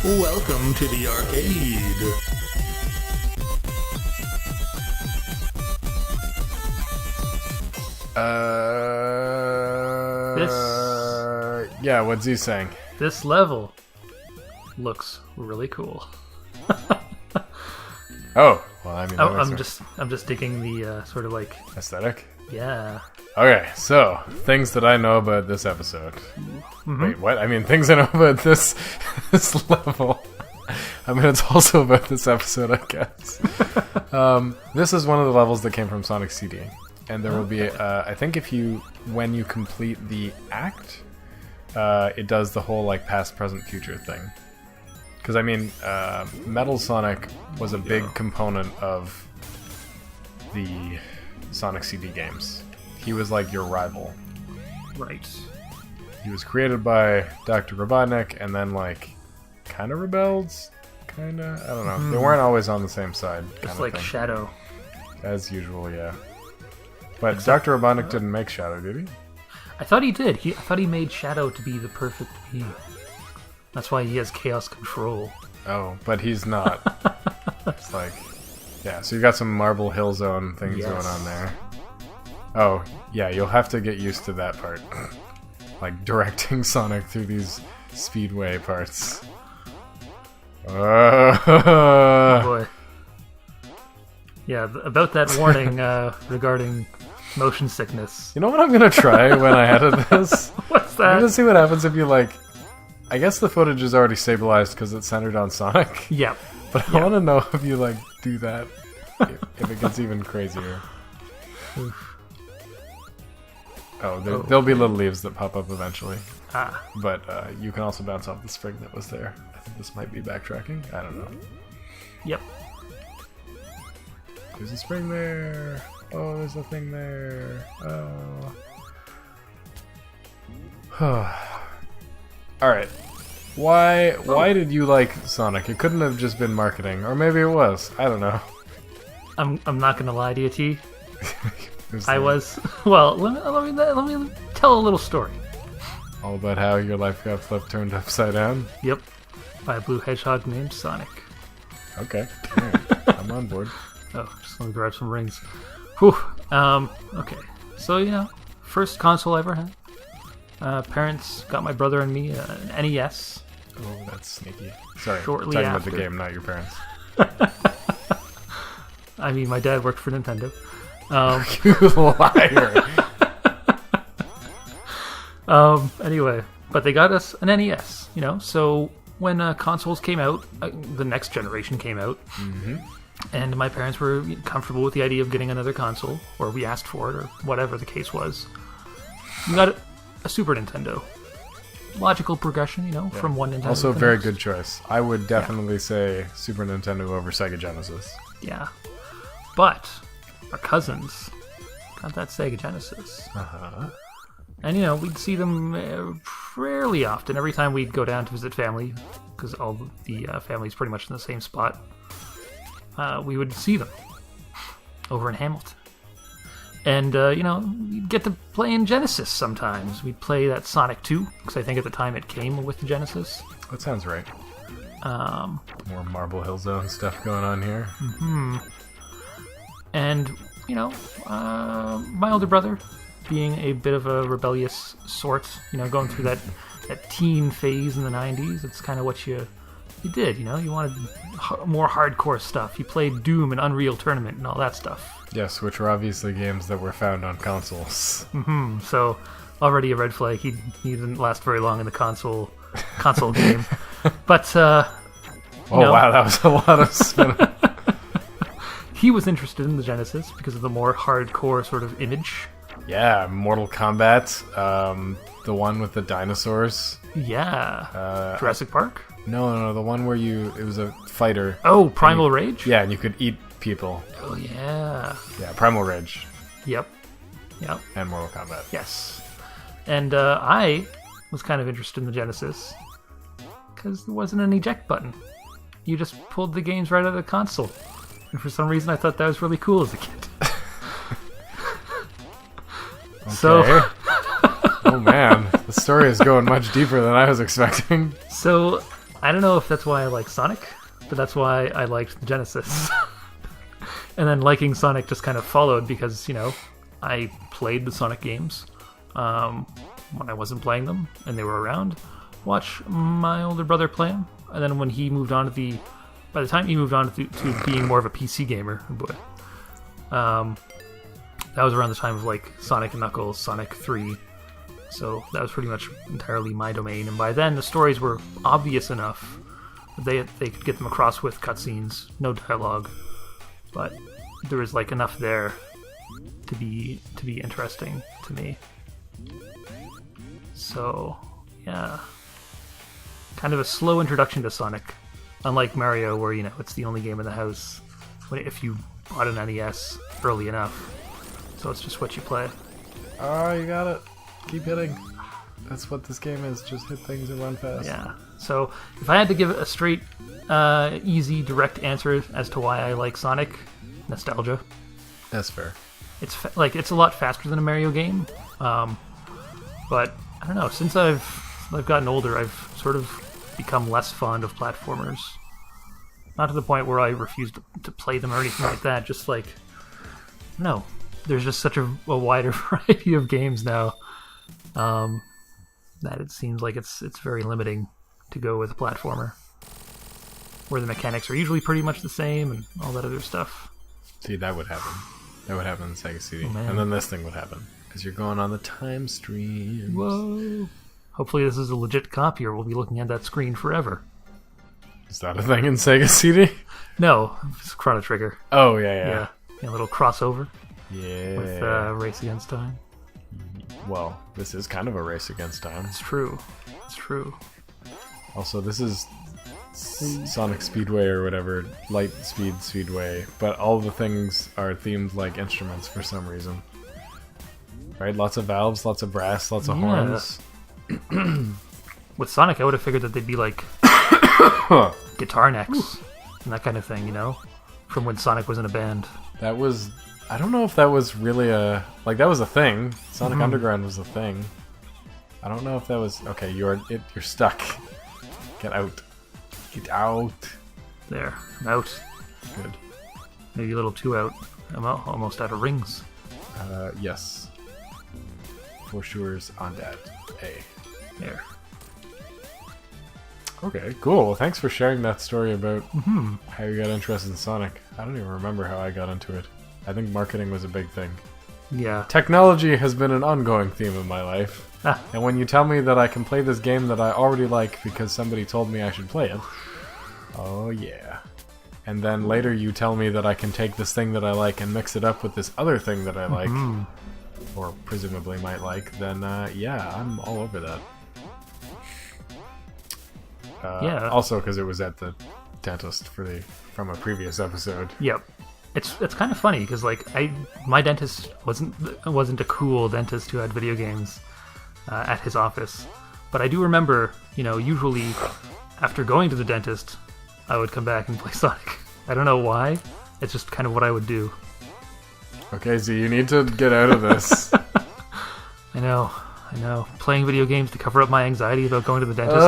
Welcome to the arcade. Yeah, what's he saying? This level looks really cool. Oh, well, I mean, I'm just digging the sort of like aesthetic. yeah. Okay, so things that I know about this episode. Mm-hmm. Wait, what? I mean, things I know about this level. I mean, it's also about this episode, I guess. This is one of the levels that came from Sonic CD, and there will be, I think, when you complete the act, it does the whole like past, present, future thing. Because I mean, Metal Sonic was a big component of the Sonic CD games. He was like your rival. Right. He was created by Dr. Robotnik and then like kind of rebelled. Kinda? I don't know. They weren't always on the same side. Just like Shadow. As usual, yeah. But Dr. Robotnik didn't make Shadow, did he? I thought he did. I thought he made Shadow to be the perfect being. That's why he has chaos control. Oh, but he's not. It's like... Yeah, so you got some Marble Hill Zone things going on there. Oh, yeah, you'll have to get used to that part. Like, directing Sonic through these speedway parts. Oh boy. Yeah, about that warning regarding motion sickness. You know what I'm gonna try when I edit this? What's that? I'm gonna see what happens if you, like... I guess the footage is already stabilized because it's centered on Sonic. Yeah. But I want to know if you, like, do that. If it gets even crazier. Oof. Oh, there'll be little leaves that pop up eventually. Ah. But you can also bounce off the spring that was there. I think this might be backtracking. I don't know. Yep. There's a spring there. Oh, there's a thing there. Oh. Alright. Why did you like Sonic? It couldn't have just been marketing. Or maybe it was. I don't know. I'm not gonna lie to you, T. I was... Well, let me tell a little story. All about how your life got turned upside down? Yep. By a blue hedgehog named Sonic. Okay. Right. I'm on board. Oh, just let me grab some rings. Whew. Okay. So, first console I ever had. Parents got my brother and me an NES. Oh, that's sneaky. Sorry, shortly talking after. about the game, not your parents. I mean, my dad worked for Nintendo. You liar. Anyway, but they got us an NES, so when consoles came out, the next generation came out, and my parents were comfortable with the idea of getting another console, or we asked for it, or whatever the case was. We got a Super Nintendo. Logical progression, from one Nintendo. Also, to the very next. good choice. I would definitely say Super Nintendo over Sega Genesis. Yeah. But our cousins got that Sega Genesis. Uh-huh. And, we'd see them fairly often. Every time we'd go down to visit family, because all the family's pretty much in the same spot, we would see them over in Hamilton. And, we'd get to play in Genesis sometimes. We'd play that Sonic 2, because I think at the time it came with the Genesis. That sounds right. More Marble Hill Zone stuff going on here. And, my older brother, being a bit of a rebellious sort, going through that teen phase in the 90s, it's kind of what you did, you wanted more hardcore stuff. You played Doom and Unreal Tournament and all that stuff. Yes, which were obviously games that were found on consoles. So, already a red flag. He didn't last very long in the console game. But, wow, that was a lot of spin. He was interested in the Genesis because of the more hardcore sort of image. Yeah, Mortal Kombat, the one with the dinosaurs. Yeah. Jurassic Park? No, the one where it was a fighter. Oh, Primal Rage? Yeah, and you could eat people. Oh, yeah. Yeah, Primal Rage. Yep. And Mortal Kombat. Yes. And I was kind of interested in the Genesis because there wasn't an eject button. You just pulled the games right out of the console. And for some reason I thought that was really cool as a kid. Okay. So... Oh man, the story is going much deeper than I was expecting. So I don't know if that's why I like Sonic, but that's why I liked the Genesis. And then liking Sonic just kind of followed because, you know, I played the Sonic games when I wasn't playing them and they were around. Watch my older brother play them. And then when he moved on to by the time he moved on to being more of a PC gamer, boy, that was around the time of like Sonic and Knuckles, Sonic 3. So that was pretty much entirely my domain. And by then the stories were obvious enough that they could get them across with cutscenes, no dialogue. But there was like enough there to be interesting to me. So yeah, kind of a slow introduction to Sonic, unlike Mario, where you know it's the only game in the house if you bought an NES early enough. So it's just what you play. Oh, you got it. Keep hitting. That's what this game is. Just hit things and run fast. Yeah. So if I had to give a straight, easy, direct answer as to why I like Sonic, nostalgia. That's fair. It's it's a lot faster than a Mario game, but I don't know. Since I've gotten older, I've sort of become less fond of platformers. Not to the point where I refuse to play them or anything like that. Just like, no, there's just such a wider variety of games now that it seems like it's very limiting to go with a platformer, where the mechanics are usually pretty much the same and all that other stuff. See, that would happen. That would happen in Sega CD. Oh, and then this thing would happen. Because you're going on the time streams. Whoa. Hopefully this is a legit copy or we'll be looking at that screen forever. Is that a thing in Sega CD? No, it's Chrono Trigger. Oh, yeah. A little crossover Yeah. with Race Against Time. Well, this is kind of a race against time. It's true. It's true. Also, this is Sonic Speedway or whatever, Light Speed Speedway, but all the things are themed like instruments for some reason. Right? Lots of valves, lots of brass, lots of horns. With Sonic, I would have figured that they'd be like guitar necks and that kind of thing, you know? From when Sonic was in a band. That was... I don't know if that was really a... Like, that was a thing. Sonic Underground was a thing. I don't know if that was... Okay, you're stuck. Get out. Get out. There. I'm out. Good. Maybe a little too out. I'm almost out of rings. Yes. For sure's on that. A. There. Okay, cool. Well, thanks for sharing that story about how you got interested in Sonic. I don't even remember how I got into it. I think marketing was a big thing. Yeah. Technology has been an ongoing theme of my life. And when you tell me that I can play this game that I already like because somebody told me I should play it, oh yeah. And then later you tell me that I can take this thing that I like and mix it up with this other thing that I like, or presumably might like, then yeah, I'm all over that. Yeah. Also because it was at the dentist from a previous episode. Yep. It's kind of funny because like my dentist wasn't a cool dentist who had video games at his office, but I do remember, you know, usually after going to the dentist, I would come back and play Sonic. I don't know why. It's just kind of what I would do. Okay, so you need to get out of this. I know. Playing video games to cover up my anxiety about going to the dentist.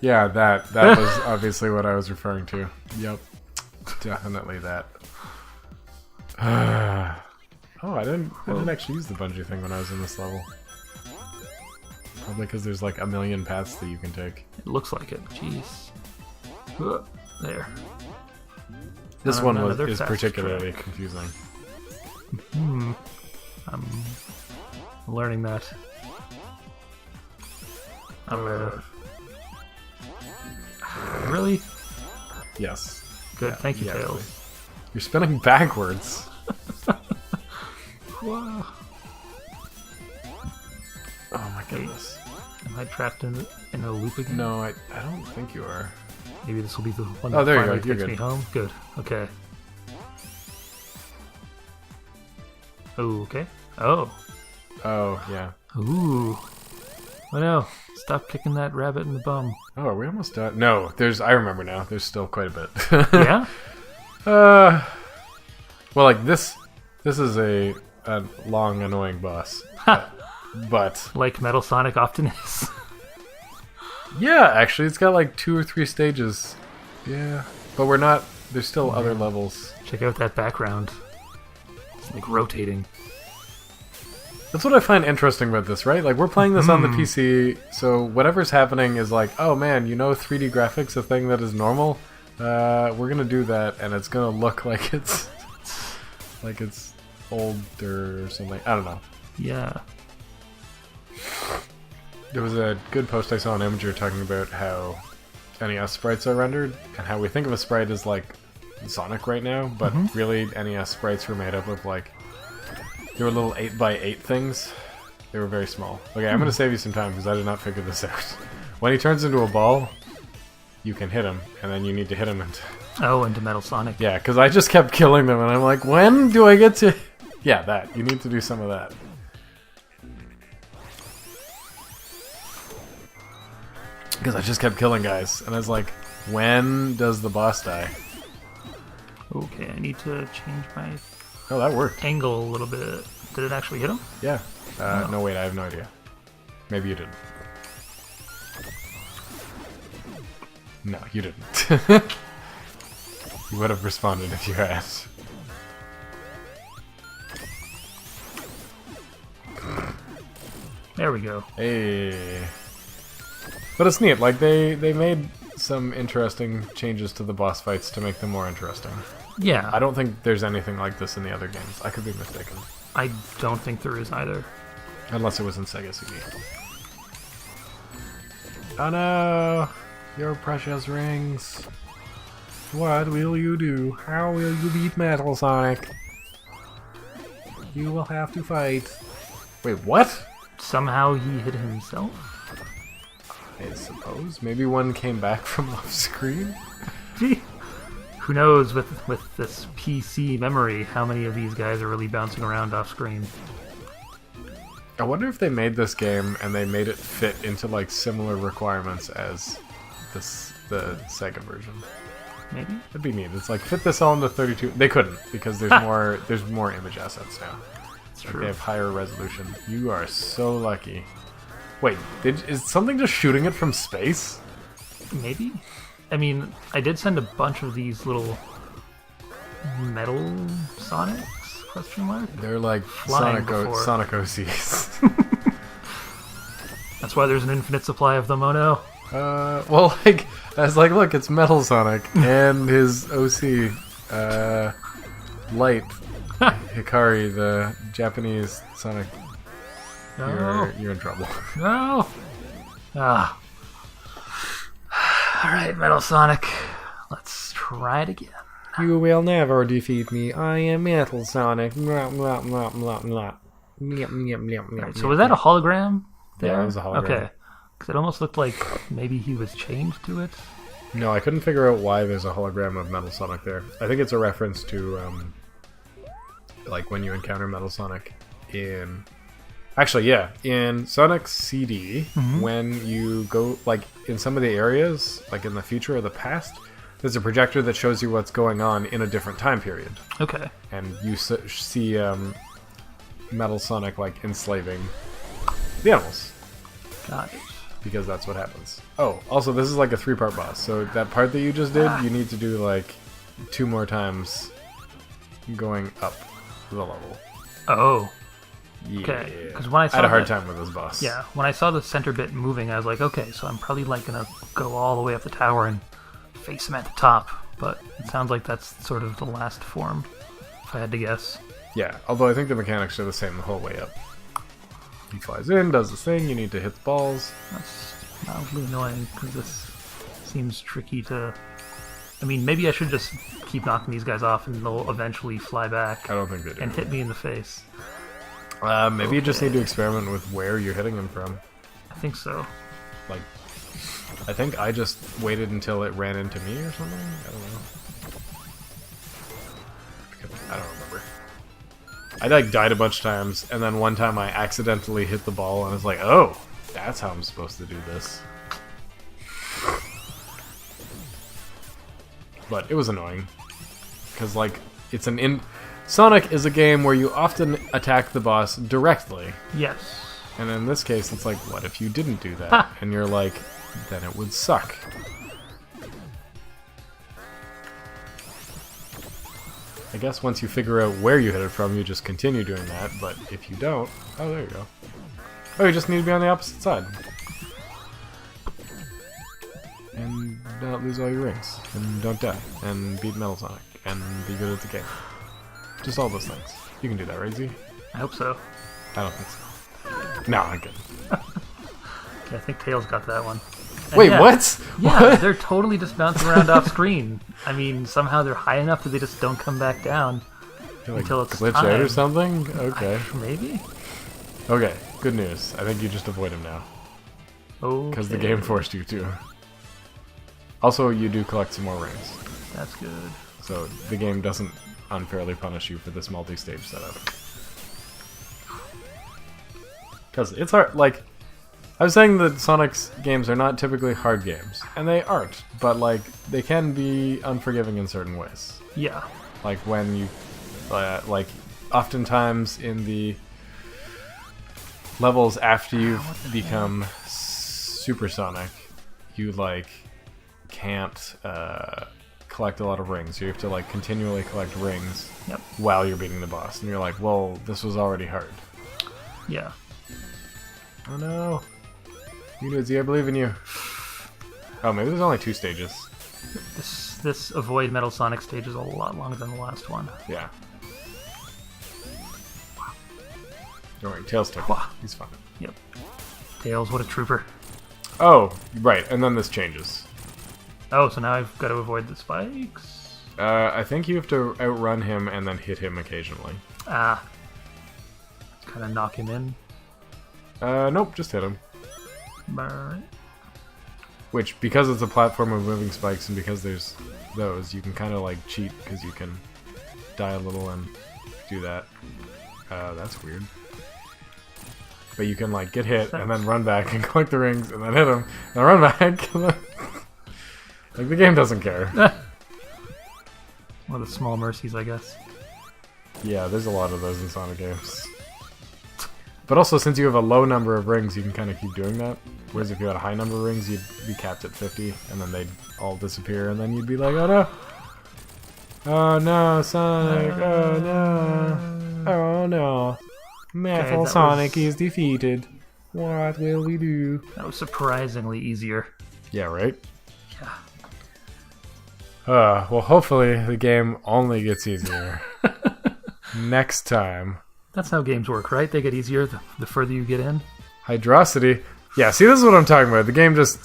Yeah, that was obviously what I was referring to. Yep. Definitely that. Oh, I didn't actually use the bungee thing when I was in this level. Probably because there's like a million paths that you can take. It looks like it. Jeez. There. This one is particularly confusing. I'm learning that. Really? Yes. Good. Yeah, Thank you, yeah, Tails. please. You're spinning backwards. Wow. Oh my goodness. Am I trapped in a loop again? No, I don't think you are. Maybe this will be the one Oh, that there you finally go. You're takes me good. home. Good. Okay. Okay. Oh. Oh, yeah. Ooh. Oh no. Stop kicking that rabbit in the bum. Oh, are we almost done? No, I remember now. There's still quite a bit. Yeah? Well, like this is a a long, annoying boss. But Like Metal Sonic often is. yeah, actually, it's got like 2 or 3 stages. Yeah, but we're not. There's still other levels. Check out that background. It's like rotating. That's what I find interesting about this, right? Like, we're playing this on the PC, so whatever's happening is like, oh man, 3D graphics, a thing that is normal? We're gonna do that, and it's gonna look like it's older or something. I don't know. Yeah. There was a good post I saw on Imager talking about how NES sprites are rendered, and how we think of a sprite as like Sonic right now, but really NES sprites were made up of like, they were little 8x8 things. They were very small. Okay, I'm gonna save you some time because I did not figure this out. When he turns into a ball, you can hit him, and then you need to hit him into... Oh, into Metal Sonic. Yeah, because I just kept killing them, and I'm like, when do I get to... Yeah, that. You need to do some of that. Because I just kept killing guys, and I was like, when does the boss die? Okay, I need to change my Oh, that worked. angle a little bit. Did it actually hit him? Yeah. No, wait, I have no idea. Maybe you didn't. No, you didn't. You would have responded if you had. There we go. Hey. But it's neat, like they made some interesting changes to the boss fights to make them more interesting. Yeah. I don't think there's anything like this in the other games. I could be mistaken. I don't think there is either. Unless it was in Sega CD. Oh no! Your precious rings. What will you do? How will you beat Metal Sonic? You will have to fight. Wait, what? Somehow he hit himself? I suppose. Maybe one came back from off screen? Gee. Who knows with this PC memory how many of these guys are really bouncing around off screen. I wonder if they made this game and they made it fit into like similar requirements as the Sega version. Maybe? That'd be neat. It's like fit this all into 32. They couldn't because there's more image assets now. It's Like, true. they have higher resolution. You are so lucky. Wait, is something just shooting it from space? Maybe? I mean, I did send a bunch of these little metal Sonics, question mark? They're like Flying before. Sonic OCs. That's why there's an infinite supply of them, oh no. Well, like, I was like, look, it's Metal Sonic and his OC, Light Hikari, the Japanese Sonic. No. You're in trouble. No! Ah. Alright, Metal Sonic. Let's try it again. You will never defeat me. I am Metal Sonic. Mwah, mwah, mwah, mwah, mwah. Mwah, mwah, mwah, mwah, Right, so was that a hologram there? Yeah, it was a hologram. Okay. Because it almost looked like maybe he was chained to it. No, I couldn't figure out why there's a hologram of Metal Sonic there. I think it's a reference to, like, when you encounter Metal Sonic in... Actually, yeah, in Sonic CD, when you go, like, in some of the areas, like in the future or the past, there's a projector that shows you what's going on in a different time period. Okay. And you see Metal Sonic, like, enslaving the animals. Got it. Because that's what happens. Oh, also, this is like a 3-part boss, so that part that you just did, you need to do, like, 2 more times going up the level. Oh. Yeah. Okay, 'cause when I saw had a hard that- time with this boss. Yeah, when I saw the center bit moving, I was like, okay, so I'm probably like gonna go all the way up the tower and face him at the top. But it sounds like that's sort of the last form, if I had to guess. Yeah, although I think the mechanics are the same the whole way up. He flies in, does his thing, you need to hit the balls. That's mildly annoying, because this seems tricky to... I mean, maybe I should just keep knocking these guys off and they'll eventually fly back I don't think they do. and hit me in the face. Maybe you just need to experiment with where you're hitting him from. I think so. Like, I think I just waited until it ran into me or something? I don't know. I don't remember. I like died a bunch of times, and then one time I accidentally hit the ball, and I was like, oh, that's how I'm supposed to do this. But it was annoying. Because, like, it's an Sonic is a game where you often attack the boss directly. Yes. And in this case, it's like, what if you didn't do that? And you're like, then it would suck. I guess once you figure out where you hit it from, you just continue doing that. But if you don't... Oh, there you go. Oh, you just need to be on the opposite side. And not lose all your rings. And don't die. And beat Metal Sonic. And be good at the game. Just all those things. You can do that, right, Z? I hope so. I don't think so. No, I'm good. Okay, I think Tails got that one. And Wait, what? Yeah, What? they're totally just bouncing around off screen. I mean, somehow they're high enough that they just don't come back down until it's glitch time. out or something? Okay. Maybe? Okay, good news. I think you just avoid him now. Oh. Because the game forced you to. Also, you do collect some more rings. That's good. So the game doesn't unfairly punish you for this multi-stage setup. Because it's hard, like... I was saying that Sonic's games are not typically hard games. And they aren't. But, like, they can be unforgiving in certain ways. Yeah. Like when you... like, oftentimes in the levels after you've become Supersonic, you, like, can't collect a lot of rings. You have to, like, continually collect rings while you're beating the boss. And you're like, well, this was already hard. Yeah. Oh no. You do it, Z, I believe in you. Oh, maybe there's only 2 stages. This Avoid Metal Sonic stage is a lot longer than the last one. Yeah. Don't worry, Tails took it. He's fine. Yep. Tails, what a trooper. Oh, right, and then this changes. Oh, so now I've got to avoid the spikes? I think you have to outrun him and then hit him occasionally. Ah. Kind of knock him in. Nope, just hit him. Alright. Which, because it's a platform of moving spikes and because there's those, you can kind of like cheat because you can die a little and do that. That's weird. But you can like get hit and then run back and collect the rings and then hit him and run back. And then... like the game doesn't care. One of the small mercies, I guess. Yeah, there's a lot of those in Sonic games. But also, since you have a low number of rings, you can kind of keep doing that. Whereas if you had a high number of rings, you'd be capped at 50, and then they'd all disappear, and then you'd be like, oh no! Oh no, Sonic! Oh no! Oh no! Metal Sonic is defeated. What will we do? That was surprisingly easier. Yeah, right? Yeah. Well, hopefully the game only gets easier. Next time. That's how games work, right? They get easier the further you get in. Hydrosity. Yeah, see, this is what I'm talking about. The game just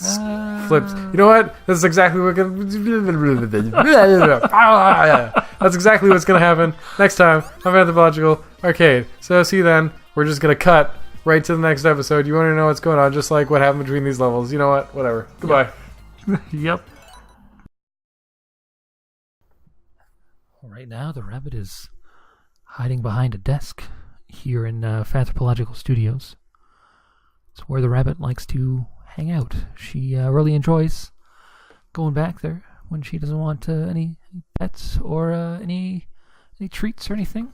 flips. You know what? This is exactly what... That's exactly what's going to happen next time on Fanthropological Arcade. So see you then. We're just going to cut right to the next episode. You want to know what's going on, just like what happened between these levels. You know what? Whatever. Goodbye. Yep. Right now, the rabbit is hiding behind a desk here in Fanthropological Studios. It's where the rabbit likes to hang out. She really enjoys going back there when she doesn't want any pets or any treats or anything.